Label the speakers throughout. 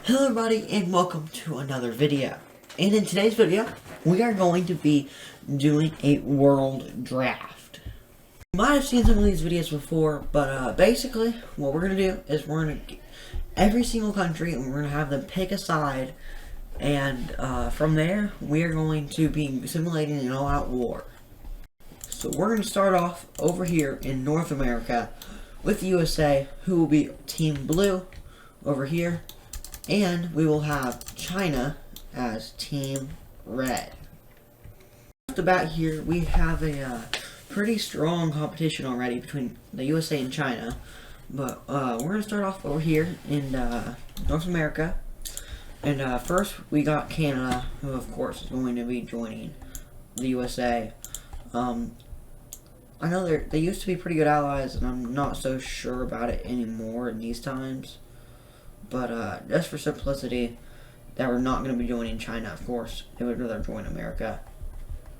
Speaker 1: Hello everybody and welcome to another video. And in today's video, we are going to be doing a world draft. You might have seen some of these videos before, but basically what we're going to do is we're going to get every single country and we're going to have them pick a side. And from there, we are going to be simulating an all-out war. So we're going to start off over here in North America with the USA, who will be Team Blue over here. And we will have China as Team Red. Off the bat here, we have a pretty strong competition already between the USA and China. But we're going to start off over here in North America. And first, we got Canada, who of course is going to be joining the USA. I know they used to be pretty good allies, and I'm not so sure about it anymore in these times. But just for simplicity, that we're not going to be joining China, of course. They would rather join America.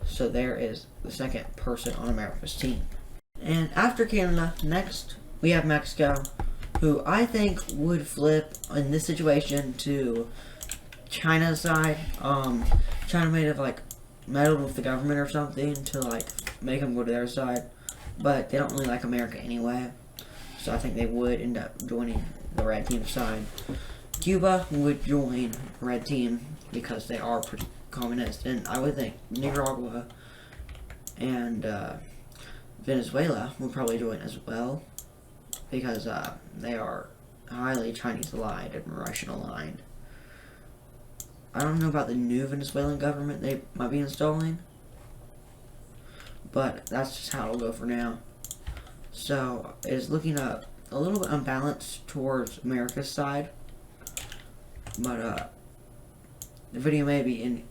Speaker 1: So there is the second person on America's team. And after Canada, next we have Mexico, who I think would flip in this situation to China's side. China may have meddled with the government or something to make them go to their side. But they don't really like America anyway. So I think they would end up joining the red team side. Cuba would join the red team because they are pretty communist, and I would think Nicaragua and Venezuela would probably join as well because they are highly Chinese aligned and Russian aligned. I don't know about the new Venezuelan government they might be installing, but that's just how it'll go for now. So it is looking up a little bit unbalanced towards America's side, but the video may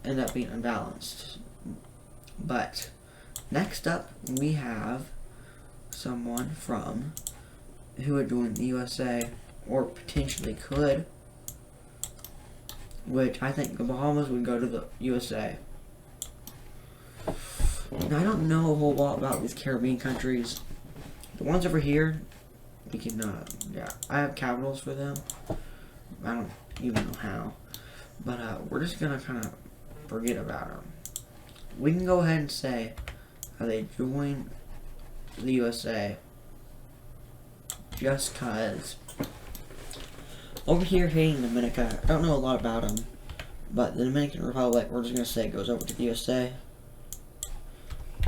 Speaker 1: end up being unbalanced. But next up, we have someone from who would join the USA or potentially could, which I think the Bahamas would go to the USA. Now, I don't know a whole lot about these Caribbean countries. The ones over here, we can, yeah, I have capitals for them. I don't even know how. But, we're just gonna kind of forget about them. We can go ahead and say how they join the USA just cause. Over here, Haiti, Dominica, I don't know a lot about them. But the Dominican Republic, we're just gonna say goes over to the USA.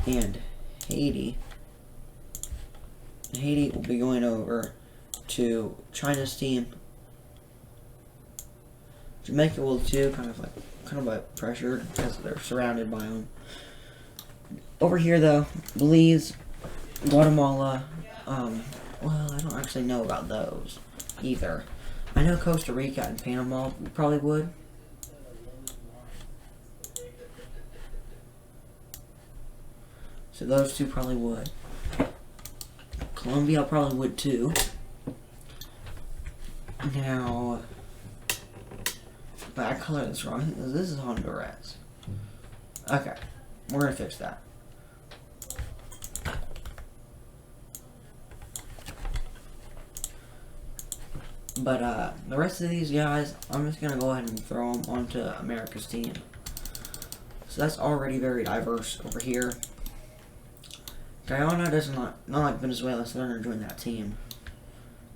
Speaker 1: And Haiti will be going over to China's team. Jamaica will too, kind of pressured because they're surrounded by them. Over here though, Belize, Guatemala, well, I don't actually know about those either. I know Costa Rica and Panama probably would. So those two probably would. Colombia probably would too. Now, but I colored this wrong. I think this is Honduras. Okay, we're gonna fix that. But the rest of these guys, I'm just gonna go ahead and throw them onto America's team. So that's already very diverse over here. Guyana does not like Venezuela, so they're going to join that team.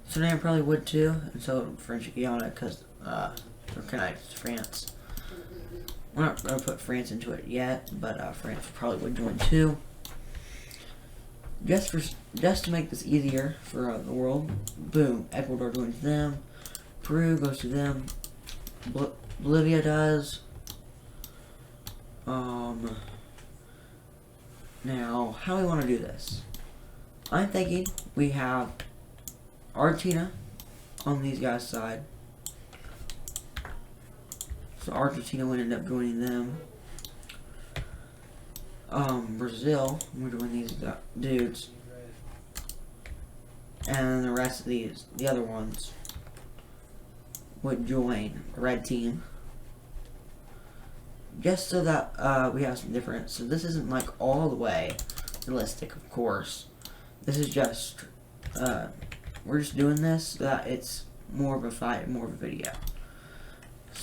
Speaker 1: Sudan probably would too, and so would French Guyana, because they're connected to France. We're not going to put France into it yet, but France probably would join too. Just to make this easier for the world, boom, Ecuador joins them, Peru goes to them, Bolivia does. Now, how do we want to do this? I'm thinking we have Argentina on these guys' side. So Argentina would end up joining them. Brazil would join these dudes. And the rest of the other ones, would join the red team. Just so that we have some difference. So this isn't all the way realistic, of course. This is just we're just doing this so that it's more of a fight, more of a video.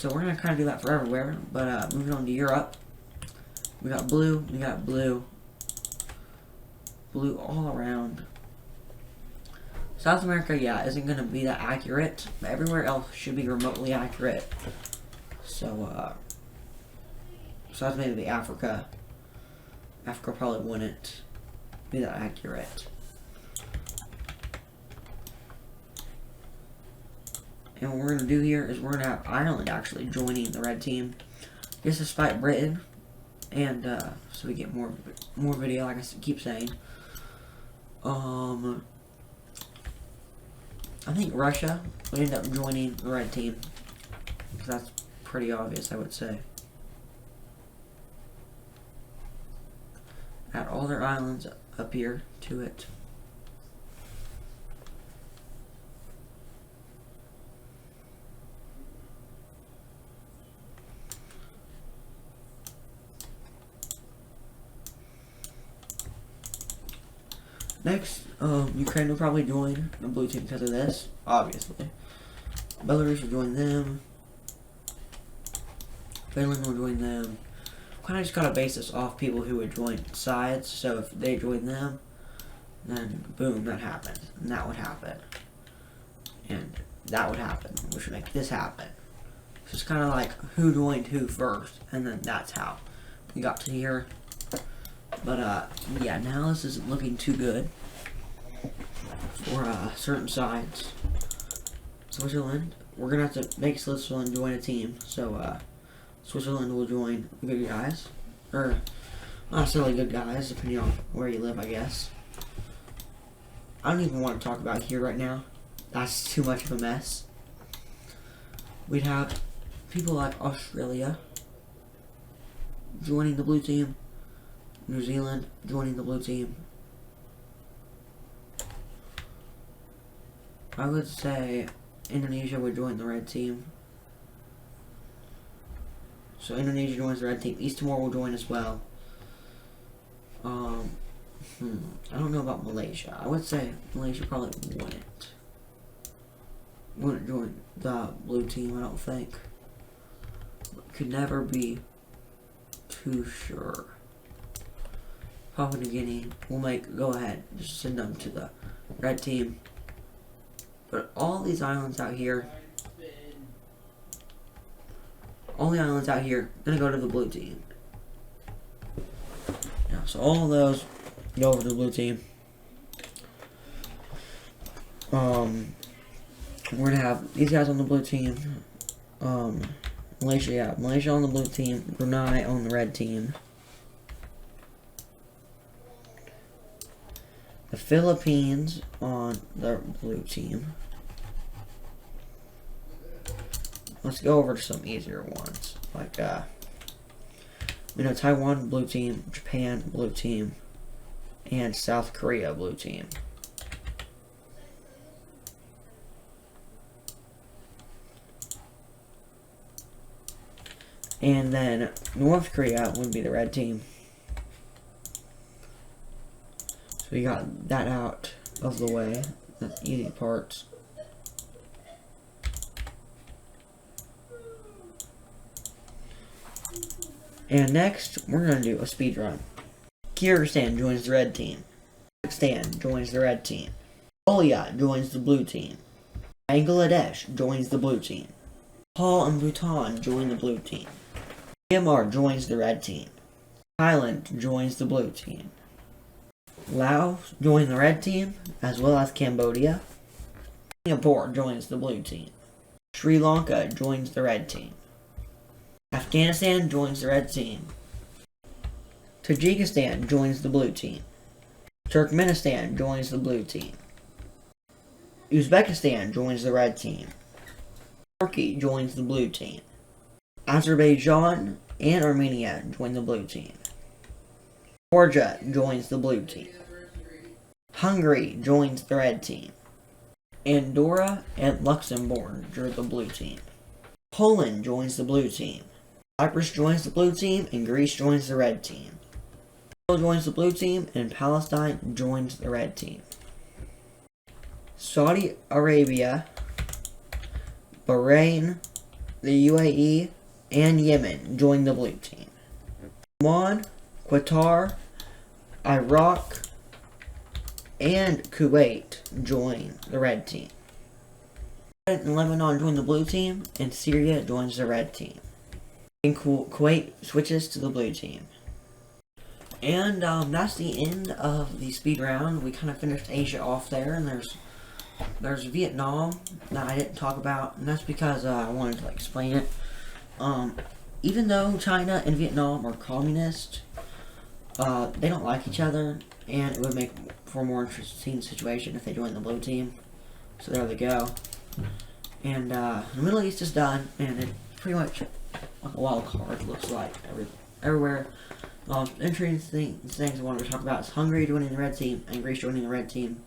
Speaker 1: So we're gonna kind of do that for everywhere. But moving on to Europe, we got blue, blue all around. South America, yeah, isn't gonna be that accurate, but everywhere else should be remotely accurate. So that's maybe Africa. Africa probably wouldn't be that accurate. And what we're going to do here is we're going to have Ireland actually joining the red team. Just despite Britain. And so we get more video, like I keep saying. I think Russia would end up joining the red team. Because that's pretty obvious, I would say. Add all their islands up here to it. Next, Ukraine will probably join the blue team because of this, obviously. Belarus will join them. Finland will join them. Kind of just gotta base this off people who would join sides. So if they join them, then boom, that happens, and that would happen, and that would happen, which would make this happen. So it's kind of like who joined who first, and then that's how we got to here. But yeah, now this isn't looking too good for certain sides. Switzerland, we're gonna have to make Switzerland join a team. So Switzerland will join the good guys, or not necessarily good guys, depending on where you live, I guess. I don't even want to talk about here right now. That's too much of a mess. We'd have people like Australia joining the blue team. New Zealand joining the blue team. I would say Indonesia would join the red team. So Indonesia joins the red team. East Timor will join as well. I don't know about Malaysia. I would say Malaysia probably wouldn't join the blue team, I don't think. Could never be too sure. Papua New Guinea will go ahead, just send them to the red team. But all these islands out here, gonna go to the blue team. Yeah, so all of those go over to the blue team. We're gonna have these guys on the blue team. Malaysia on the blue team. Brunei on the red team. The Philippines on the blue team. Let's go over to some easier ones. Like, Taiwan, blue team. Japan, blue team. And South Korea, blue team. And then North Korea would be the red team. So we got that out of the way. That's easy parts. And next, we're going to do a speed run. Kyrgyzstan joins the red team. Pakistan joins the red team. Mongolia joins the blue team. Bangladesh joins the blue team. Nepal and Bhutan join the blue team. Myanmar joins the red team. Thailand joins the blue team. Laos joins the red team, as well as Cambodia. Singapore joins the blue team. Sri Lanka joins the red team. Afghanistan joins the red team. Tajikistan joins the blue team. Turkmenistan joins the blue team. Uzbekistan joins the red team. Turkey joins the blue team. Azerbaijan and Armenia join the blue team. Georgia joins the blue team. Hungary joins the red team. Andorra and Luxembourg join the blue team. Poland joins the blue team. Cyprus joins the blue team, and Greece joins the red team. Israel joins the blue team, and Palestine joins the red team. Saudi Arabia, Bahrain, the UAE, and Yemen join the blue team. Oman, Qatar, Iraq, and Kuwait join the red team. And Lebanon join the blue team, and Syria joins the red team. And Kuwait switches to the blue team. And that's the end of the speed round. We kind of finished Asia off there, and there's Vietnam that I didn't talk about, and that's because I wanted to explain it. Even though China and Vietnam are communist, they don't like each other, and it would make for a more interesting situation if they joined the blue team. So there they go. And the Middle East is done, and it's pretty much like a wild card. Looks like everywhere. Interesting things I wanted to talk about is Hungary joining the red team and Greece joining the red team.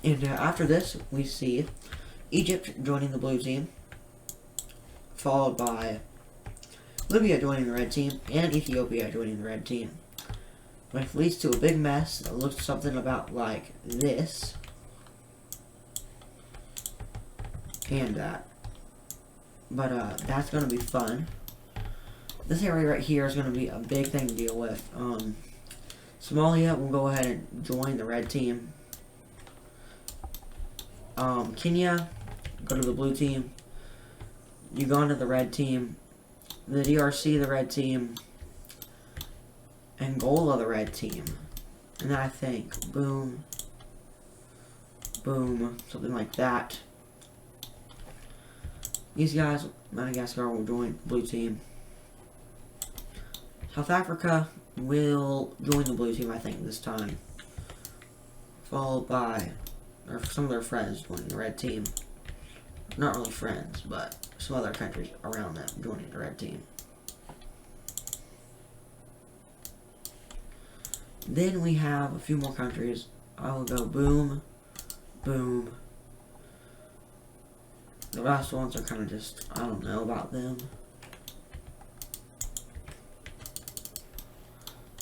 Speaker 1: And after this, we see Egypt joining the blue team, followed by Libya joining the red team and Ethiopia joining the red team, which leads to a big mess that looks something about like this and that. But that's going to be fun. This area right here is going to be a big thing to deal with. Somalia will go ahead and join the red team. Kenya, go to the blue team. Uganda, the red team. The DRC, the red team. Angola, the red team. And then I think, boom, boom, something like that. These guys, Madagascar, will join the blue team. South Africa will join the blue team, I think, this time. Followed by some of their friends joining the red team. Not really friends, but some other countries around them joining the red team. Then we have a few more countries. I will go boom, boom. The last ones are kind of just, I don't know about them.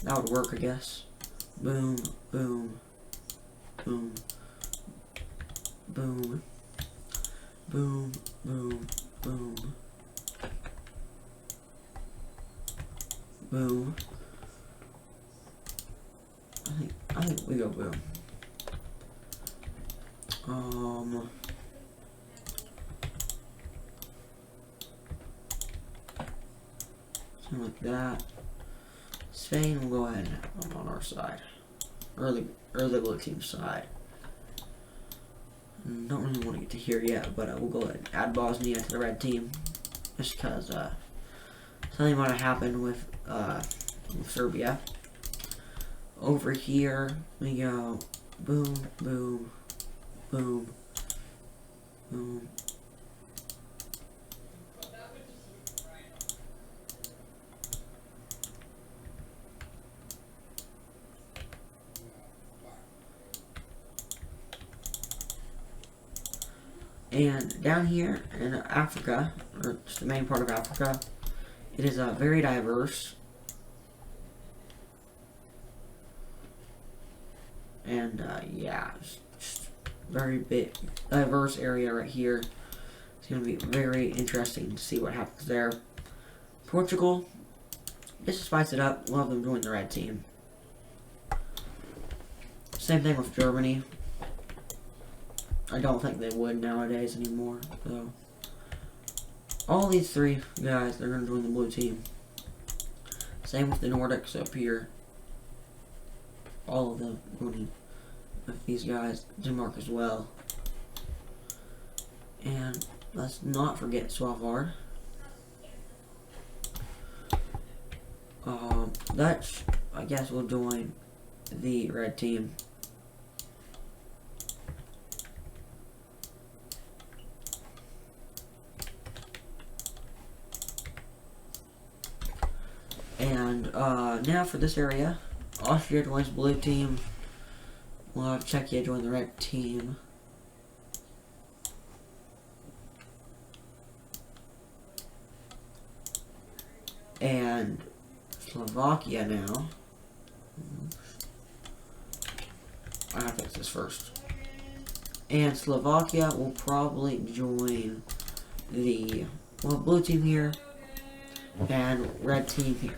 Speaker 1: That would work, I guess. Boom, boom, boom, boom, boom, boom, boom, boom. I think we go boom. Something like that. Spain will go ahead and have them on our side, or the blue team side. Don't really want to get to here yet, but we'll go ahead and add Bosnia to the red team, just because something might have happened with Serbia. Over here we go boom, boom, boom, boom. And down here in Africa, or just the main part of Africa, it is very diverse. And yeah, just very big, diverse area right here. It's going to be very interesting to see what happens there. Portugal, just to spice it up, we'll have them join the red team. Same thing with Germany. I don't think they would nowadays anymore, so. All these three guys, they're going to join the blue team. Same with the Nordics up here. All of them joining with these guys. Denmark as well. And let's not forget Svalbard. Dutch, I guess, will join the red team. And now for this area, Austria joins blue team. We'll have Czechia join the red team. And Slovakia now. I have to fix this first. And Slovakia will probably join the we'll have blue team here, and red team here.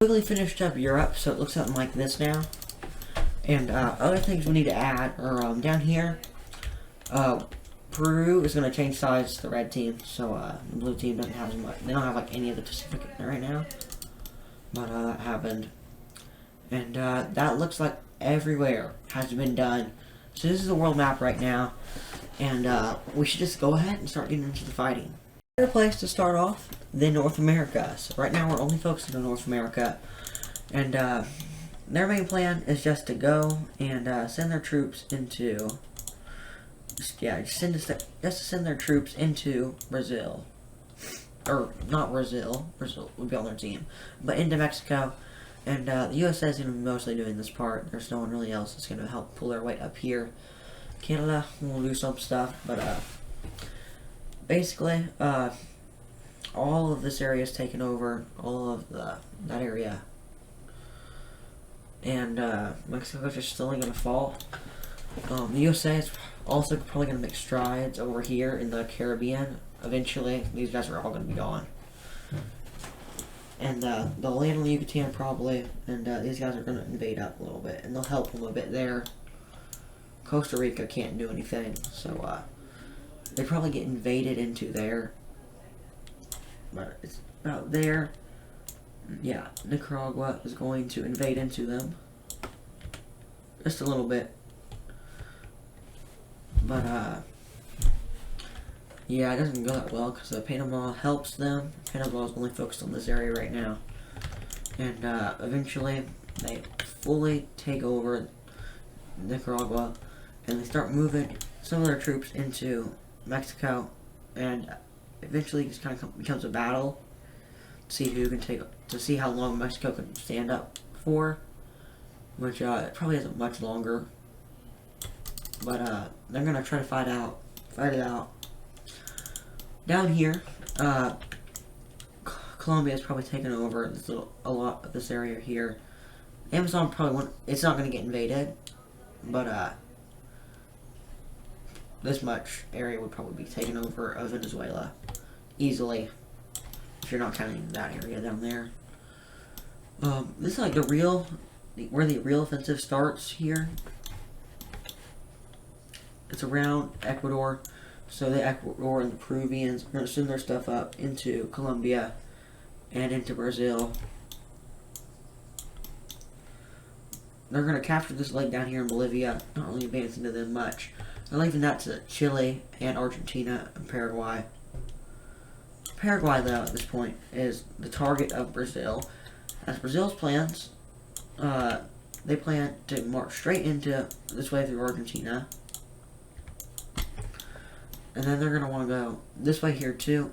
Speaker 1: Quickly finished up Europe, so it looks something like this now. And other things we need to add are down here. Peru is going to change sides to the red team, so the blue team doesn't have as much. They don't have like any of the Pacific right now, but that happened, and that looks like everywhere has been done. So this is the world map right now, and we should just go ahead and start getting into the fighting. Better place to start off than North America. So right now we're only focusing on North America, and their main plan is just to go and send their troops into. Just to send their troops into Brazil. Or, not Brazil. Brazil would be on their team. But into Mexico. And the USA is going to be mostly doing this part. There's no one really else that's going to help pull their weight up here. Canada will do some stuff. But, basically, all of this area is taken over. All of that area. And, Mexico's just slowly going to fall. The USA is also probably going to make strides over here in the Caribbean. Eventually, these guys are all going to be gone. And they'll land on the Yucatan probably, and these guys are going to invade up a little bit, and they'll help them a bit there. Costa Rica can't do anything, so they probably get invaded into there. But it's about there. Yeah, Nicaragua is going to invade into them. Just a little bit. But, yeah, it doesn't go that well because Panama helps them. Panama is only focused on this area right now. And, eventually, they fully take over Nicaragua and they start moving some of their troops into Mexico. And eventually, it just kind of becomes a battle to see who can to see how long Mexico can stand up for. Which, it probably isn't much longer. But they're gonna try to fight it out. Down here, Colombia is probably taking over a lot of this area here. Amazon probably won't. It's not gonna get invaded, but this much area would probably be taken over of Venezuela easily, if you're not counting that area down there. This is like where the real offensive starts here. It's around Ecuador, so the Ecuador and the Peruvians are going to send their stuff up into Colombia and into Brazil. They're going to capture this lake down here in Bolivia, not really advancing to them much. They're leaving that to Chile and Argentina and Paraguay. Paraguay, though, at this point, is the target of Brazil. As Brazil's plans, they plan to march straight into this way through Argentina. And then they're going to want to go this way here too.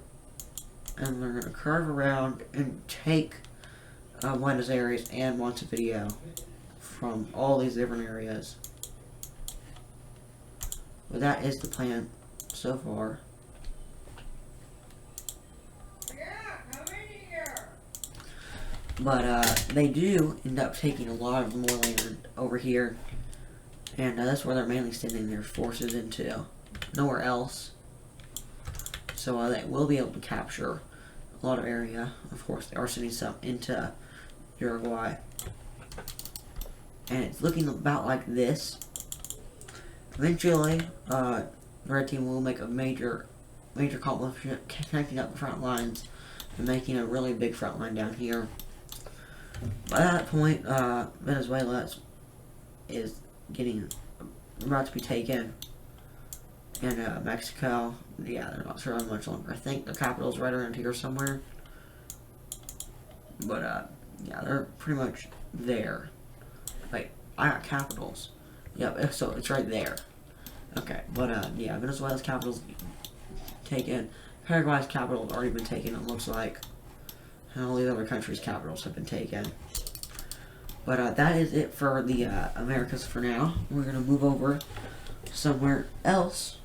Speaker 1: And they're going to curve around and take Buenos Aires and Montevideo from all these different areas. But that is the plan so far. But they do end up taking a lot of more land over here. And that's where they're mainly sending their forces into. Nowhere else. So they will be able to capture a lot of area. Of course, they are sending some into Uruguay. And it's looking about like this. Eventually, the red team will make a major accomplishment connecting up the front lines and making a really big front line down here. By that point, Venezuela is about to be taken. And Mexico, yeah, they're not sure how much longer. I think the capital's right around here somewhere. But, yeah, they're pretty much there. Wait, I got capitals. Yep, so it's right there. Okay, but, yeah, Venezuela's capital's taken. Paraguay's capital has already been taken, it looks like. And all the other countries' capitals have been taken. But, that is it for the Americas for now. We're going to move over somewhere else,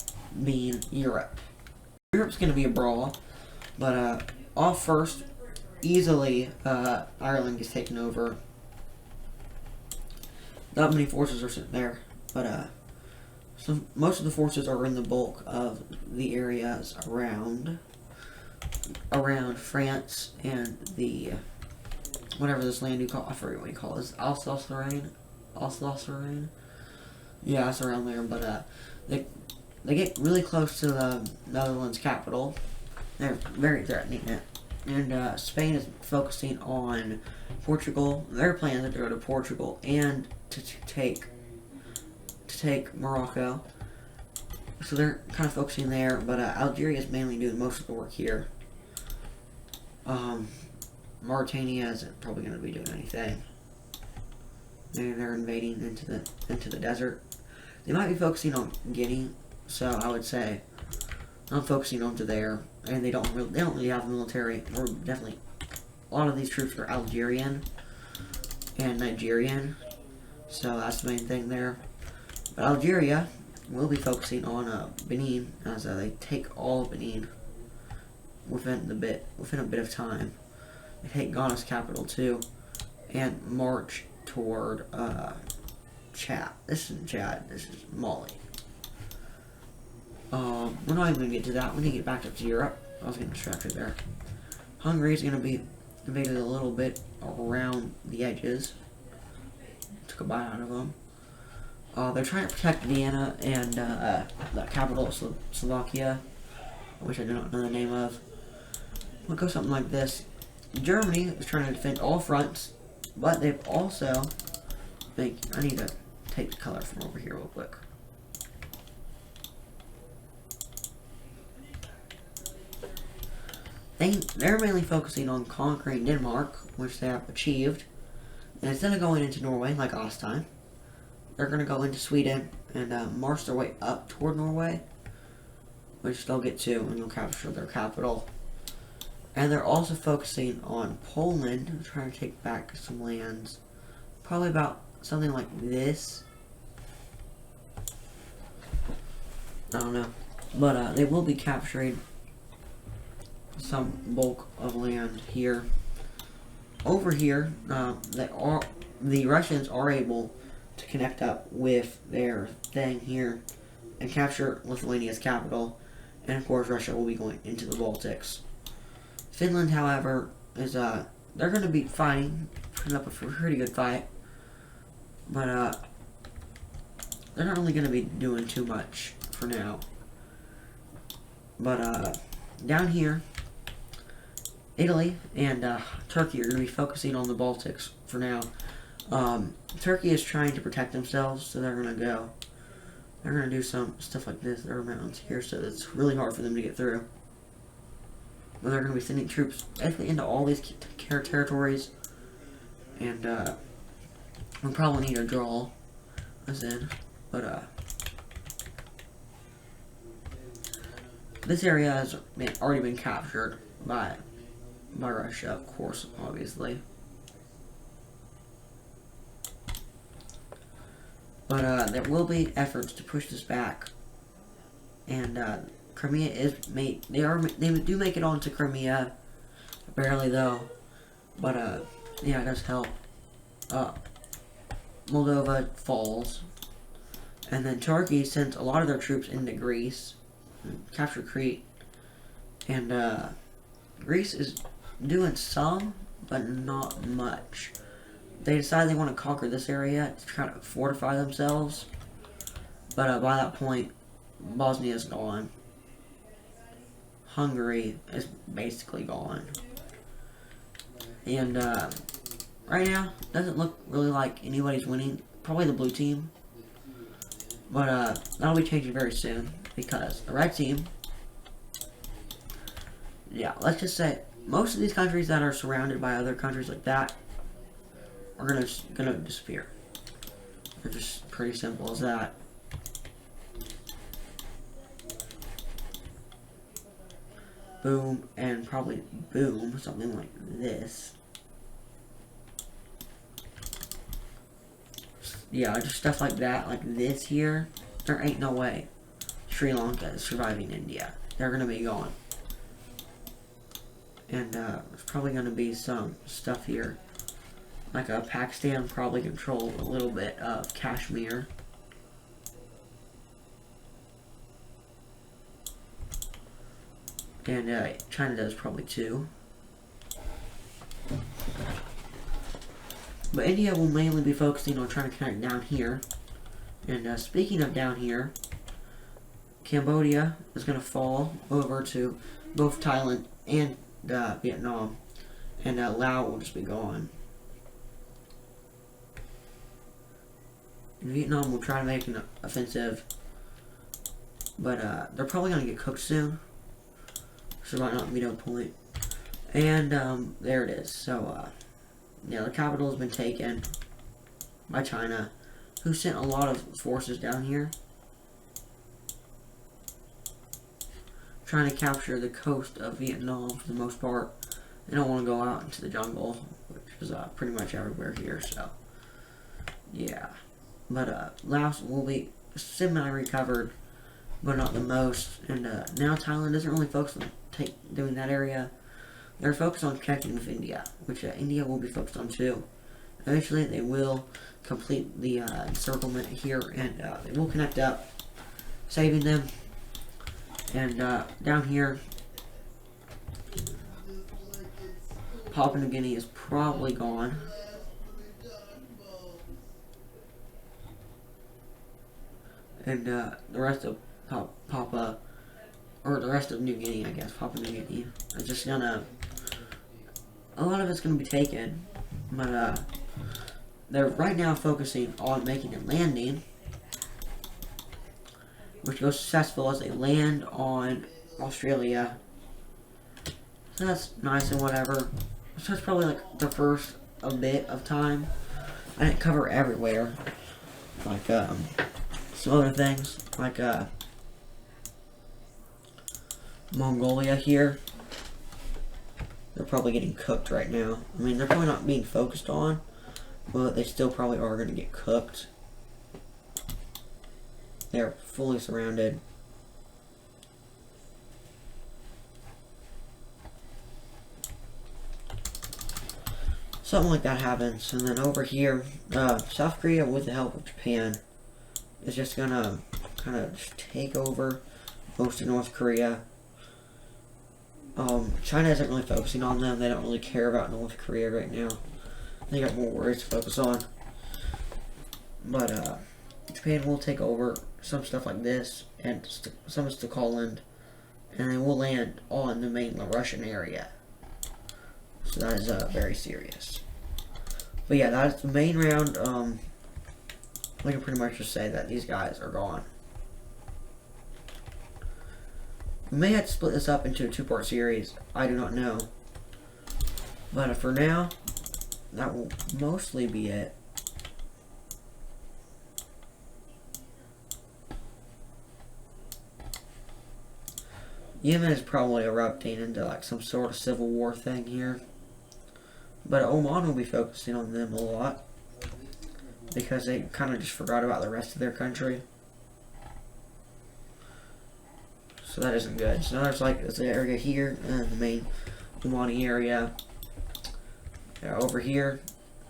Speaker 1: being Europe. Europe's going to be a brawl, but off first, easily Ireland gets taken over. Not many forces are sitting there, but so most of the forces are in the bulk of the areas around around France and the whatever this land you call, I forget what you call it. Is Alsace-Lorraine? Alsace-Lorraine? Yeah, it's around there. But they get really close to the Netherlands capital. They're very threatening it. And Spain is focusing on Portugal. Their plan is to go to Portugal and to take Morocco. So they're kind of focusing there, but Algeria is mainly doing most of the work here. Mauritania isn't probably going to be doing anything. They're invading into the desert. They might be focusing on Guinea, so I would say I'm focusing onto there. And they don't really have military. Or definitely, a lot of these troops are Algerian and Nigerian, so that's the main thing there. But Algeria will be focusing on Benin, as they take all of Benin within a bit of time. They take Ghana's capital too, and march toward Chad. This isn't Chad. This is Mali. We're not even going to get to that. We need to get back up to Europe. I was getting distracted there. Hungary is going to be invaded a little bit around the edges. Took a bite out of them. They're trying to protect Vienna and the capital of Slovakia, which I do not know the name of. We'll go something like this. Germany is trying to defend all fronts, but they've also... I need to take the color from over here real quick. They're mainly focusing on conquering Denmark, which they have achieved. And instead of going into Norway, like last time, they're going to go into Sweden and march their way up toward Norway, which they'll get to, and they'll capture their capital. And they're also focusing on Poland, trying to take back some lands. Probably about something like this. I don't know. But they will be capturing some bulk of land here. Over here, the Russians are able to connect up with their thing here and capture Lithuania's capital, and of course Russia will be going into the Baltics. Finland, however, is they're going to be putting up a pretty good fight, but they're not really going to be doing too much for now. But down here, Italy and Turkey are going to be focusing on the Baltics for now. Turkey is trying to protect themselves, so they're going to do some stuff like this. There are mountains here, so it's really hard for them to get through. But they're going to be sending troops into all these territories, and we'll probably need to draw us in. But this area has already been captured by Russia, of course, obviously. But there will be efforts to push this back, and Crimea is made. They do make it onto Crimea, barely though. But yeah, it does help. Moldova falls, and then Turkey sends a lot of their troops into Greece, capture Crete, and Greece is doing some, but not much. They decide they want to conquer this area to try to fortify themselves, but by that point, Bosnia is gone. Hungary is basically gone. And right now, doesn't look really like anybody's winning. Probably the blue team. But that'll be changing very soon, because the red team, yeah, let's just say most of these countries that are surrounded by other countries like that are gonna disappear. They're just pretty simple as that. Boom, and probably boom, something like this. Yeah, just stuff like that, like this here. There ain't no way Sri Lanka is surviving India. They're gonna be gone. And there's probably gonna be some stuff here. Like Pakistan probably control a little bit of Kashmir. and China does probably too. But India will mainly be focusing on trying to connect down here. And speaking of down here, Cambodia is going to fall over to both Thailand and Vietnam. And Laos will just be gone. And Vietnam will try to make an offensive. But they're probably going to get cooked soon. So there might not be no point. And there it is. So, yeah, the capital has been taken by China, who sent a lot of forces down here, trying to capture the coast of Vietnam for the most part. They don't want to go out into the jungle, which is pretty much everywhere here, so, yeah. But Laos will be semi-recovered, but not the most. And now Thailand doesn't really focus on doing that area. They're focused on connecting with India, which India will be focused on too. Eventually, they will complete the encirclement here, and they will connect up, saving them. And down here, Papua New Guinea is probably gone. And the rest of the rest of New Guinea, I guess, Papua New Guinea, is just gonna, a lot of it's gonna be taken, but they're right now focusing on making a landing, which goes successful as they land on Australia. So that's nice and whatever. So it's probably like the first a bit of time. I didn't cover everywhere, like some other things, like Mongolia here. They're probably getting cooked right now. I mean, they're probably not being focused on, but they still probably are going to get cooked. They're fully surrounded. Something like that happens. And then over here, South Korea, with the help of Japan, is just going to kind of just take over most of North Korea. China isn't really focusing on them. They don't really care about North Korea right now. They got more worries to focus on. But Japan will take over some stuff like this and some of Stakhaland, and they will land on the main Russian area. So that is very serious. But yeah, that is the main round. I can pretty much just say that these guys are gone. We may have to split this up into a two-part series. I do not know. But for now, that will mostly be it. Yemen is probably erupting into like some sort of civil war thing here. But Oman will be focusing on them a lot, because they kind of just forgot about the rest of their country. So that isn't good. So now there's like this area here, the main Omani area. Over here,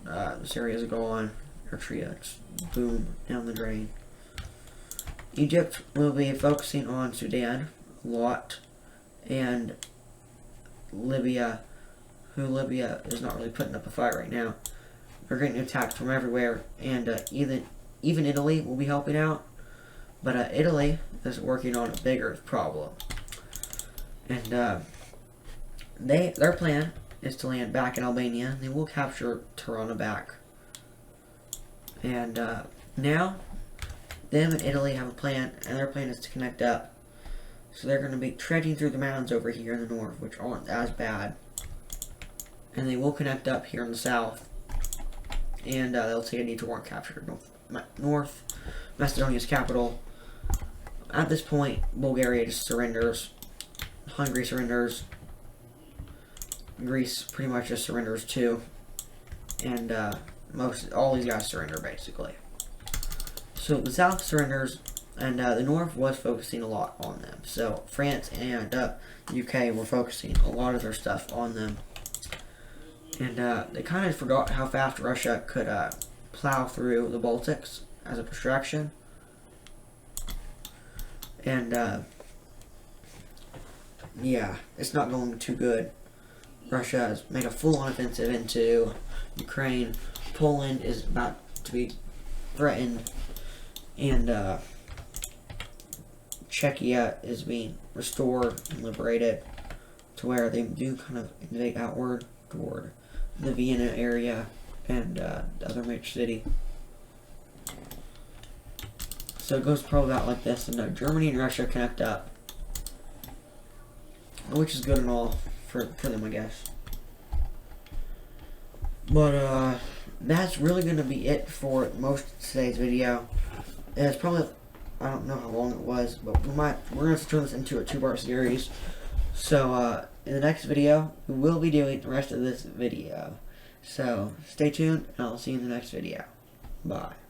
Speaker 1: this area is gone. Eritrea, boom, down the drain. Egypt will be focusing on Sudan a lot, and Libya, who Libya is not really putting up a fight right now. They're getting attacked from everywhere, and even Italy will be helping out. But Italy is working on a bigger problem, and their plan is to land back in Albania. They will capture Tirana back, and now them and Italy have a plan, and their plan is to connect up. So they're going to be trekking through the mountains over here in the north, which aren't as bad, and they will connect up here in the south, and they'll take a detour and capture North Macedonia's capital. At this point, Bulgaria just surrenders. Hungary surrenders. Greece pretty much just surrenders too. And all these guys surrender basically. So the South surrenders, and the North was focusing a lot on them. So France and UK were focusing a lot of their stuff on them. And they kind of forgot how fast Russia could plow through the Baltics as a distraction. And yeah, it's not going too good. Russia has made a full-on offensive into Ukraine. Poland is about to be threatened, and Czechia is being restored and liberated to where they do kind of invade outward toward the Vienna area and the other major city. So it goes probably about like this, and Germany and Russia connect up, which is good and all for them, I guess. But that's really going to be it for most of today's video. It's probably, I don't know how long it was, but we're going to turn this into a 2-part series. So in the next video, we will be doing the rest of this video. So stay tuned, and I'll see you in the next video. Bye.